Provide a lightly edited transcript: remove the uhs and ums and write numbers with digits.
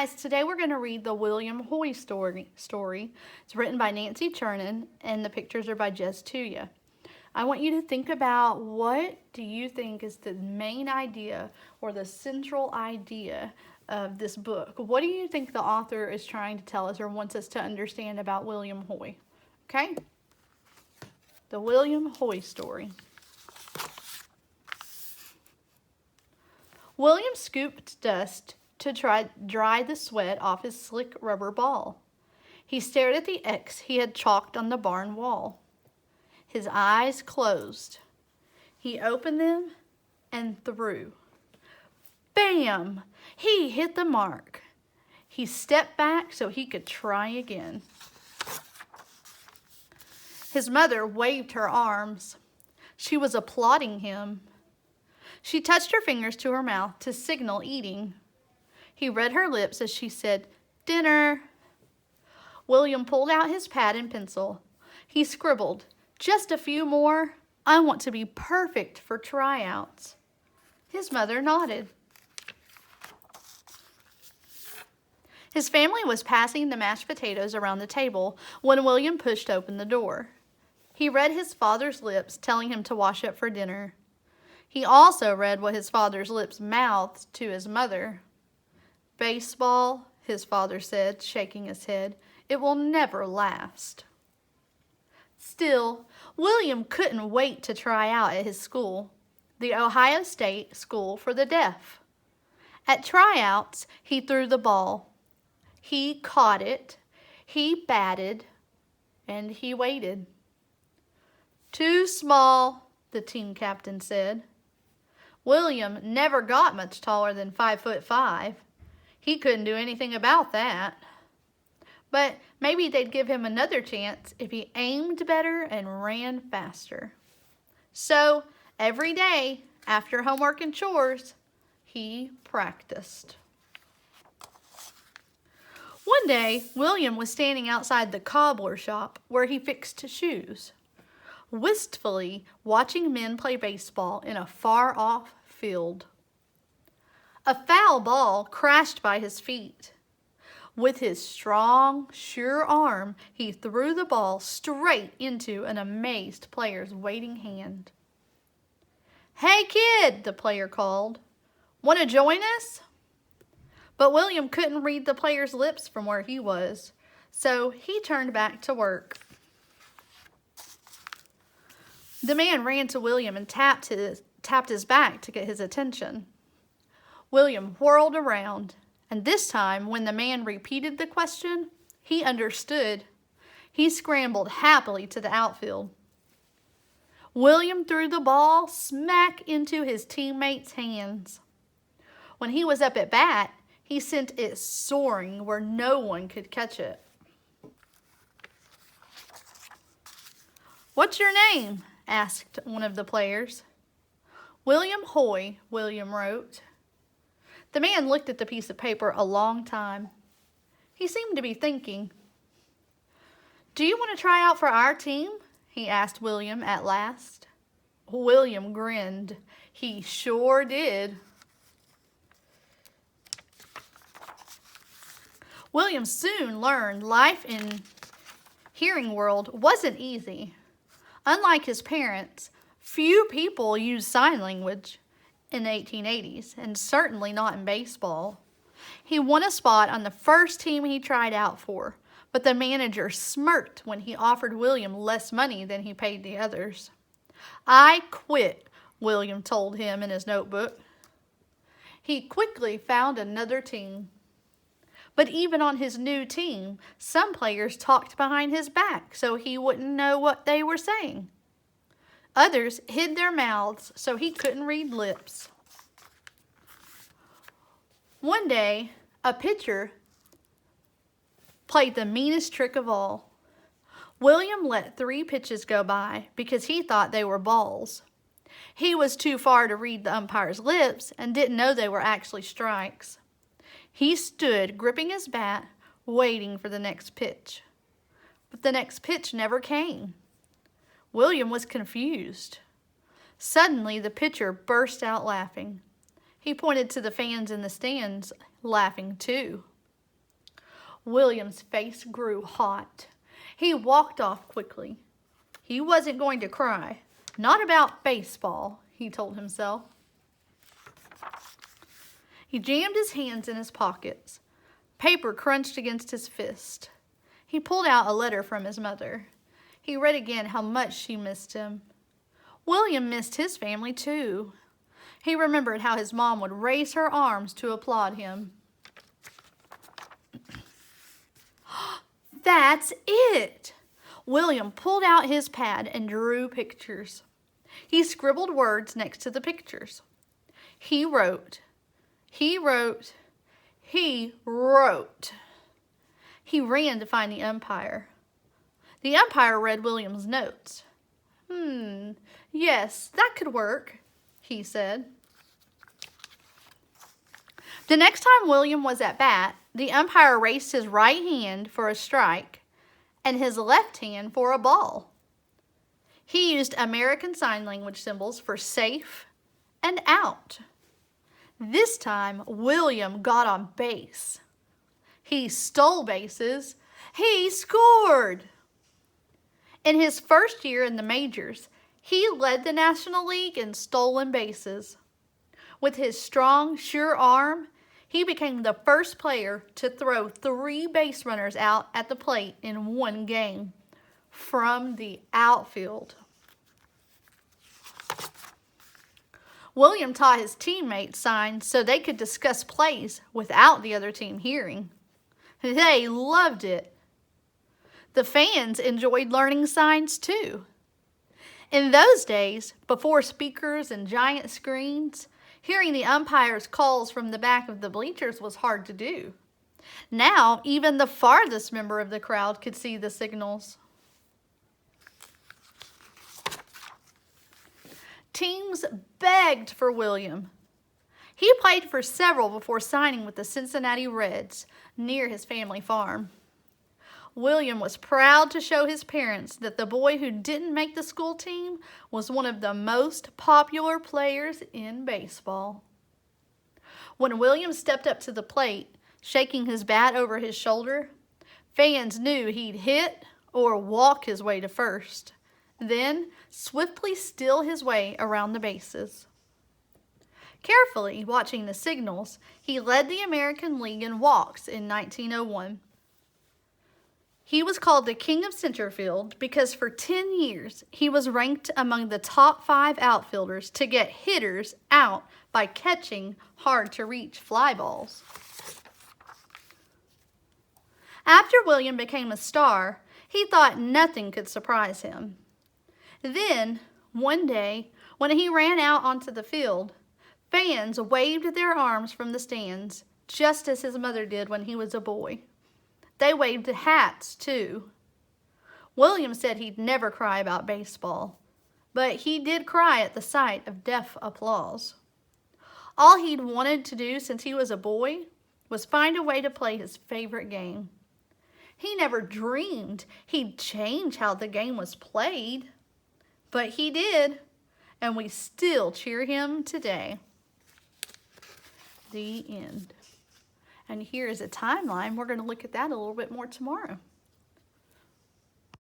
guys, today we're going to read the William Hoy story. It's written by Nancy Chernin and the pictures are by Jess Tuya. I want you to think about, what do you think is the main idea or the central idea of this book? What do you think the author is trying to tell us or wants us to understand about William Hoy? Okay? The William Hoy story. William scooped dust to dry the sweat off his slick rubber ball. He stared at the X he had chalked on the barn wall. His eyes closed. He opened them and threw. Bam! He hit the mark. He stepped back so he could try again. His mother waved her arms. She was applauding him. She touched her fingers to her mouth to signal eating. He read her lips as she said, "Dinner." William pulled out his pad and pencil. He scribbled, "Just a few more. I want to be perfect for tryouts." His mother nodded. His family was passing the mashed potatoes around the table when William pushed open the door. He read his father's lips telling him to wash up for dinner. He also read what his father's lips mouthed to his mother. "Baseball," his father said, shaking his head. "It will never last." Still, William couldn't wait to try out at his school, the Ohio State School for the Deaf. At tryouts, he threw the ball. He caught it, he batted, and he waited. "Too small," the team captain said. William never got much taller than 5'5". He couldn't do anything about that. But maybe they'd give him another chance if he aimed better and ran faster. So every day, after homework and chores, he practiced. One day, William was standing outside the cobbler shop where he fixed shoes, wistfully watching men play baseball in a far-off field. A foul ball crashed by his feet. With his strong, sure arm, he threw the ball straight into an amazed player's waiting hand. "Hey, kid," the player called. "Want to join us?" But William couldn't read the player's lips from where he was, so he turned back to work. The man ran to William and tapped his back to get his attention. William whirled around, and this time, when the man repeated the question, he understood. He scrambled happily to the outfield. William threw the ball smack into his teammate's hands. When he was up at bat, he sent it soaring where no one could catch it. "What's your name?" asked one of the players. "William Hoy," William wrote. The man looked at the piece of paper a long time. He seemed to be thinking. "Do you want to try out for our team?" he asked William at last. William grinned. He sure did. William soon learned life in hearing world wasn't easy. Unlike his parents, few people used sign language in the 1880s, and certainly not in baseball. He won a spot on the first team he tried out for, but the manager smirked when he offered William less money than he paid the others. "I quit," William told him in his notebook. He quickly found another team. But even on his new team, some players talked behind his back so he wouldn't know what they were saying. Others hid their mouths so he couldn't read lips. One day, a pitcher played the meanest trick of all. William let 3 pitches go by because he thought they were balls. He was too far to read the umpire's lips and didn't know they were actually strikes. He stood gripping his bat, waiting for the next pitch. But the next pitch never came. William was confused. Suddenly, the pitcher burst out laughing. He pointed to the fans in the stands, laughing too. William's face grew hot. He walked off quickly. He wasn't going to cry. Not about baseball, he told himself. He jammed his hands in his pockets. Paper crunched against his fist. He pulled out a letter from his mother. He read again how much she missed him. William missed his family too. He remembered how his mom would raise her arms to applaud him. That's it! William pulled out his pad and drew pictures. He scribbled words next to the pictures. He wrote. He wrote. He wrote. He ran to find the umpire. The umpire read William's notes. Yes, that could work, he said. The next time William was at bat, the umpire raised his right hand for a strike and his left hand for a ball. He used American Sign Language symbols for safe and out. This time, William got on base. He stole bases. He scored. In his first year in the majors, he led the National League in stolen bases. With his strong, sure arm, he became the first player to throw 3 base runners out at the plate in one game from the outfield. William taught his teammates signs so they could discuss plays without the other team hearing. They loved it. The fans enjoyed learning signs too. In those days, before speakers and giant screens, hearing the umpire's calls from the back of the bleachers was hard to do. Now, even the farthest member of the crowd could see the signals. Teams begged for William. He played for several before signing with the Cincinnati Reds near his family farm. William was proud to show his parents that the boy who didn't make the school team was one of the most popular players in baseball. When William stepped up to the plate, shaking his bat over his shoulder, fans knew he'd hit or walk his way to first, then swiftly steal his way around the bases. Carefully watching the signals, he led the American League in walks in 1901. He was called the King of Centerfield because for 10 years he was ranked among the top 5 outfielders to get hitters out by catching hard-to-reach fly balls. After William became a star, he thought nothing could surprise him. Then, one day, when he ran out onto the field, fans waved their arms from the stands, just as his mother did when he was a boy. They waved hats, too. William said he'd never cry about baseball, but he did cry at the sight of deaf applause. All he'd wanted to do since he was a boy was find a way to play his favorite game. He never dreamed he'd change how the game was played, but he did, and we still cheer him today. The end. And here is a timeline. We're going to look at that a little bit more tomorrow.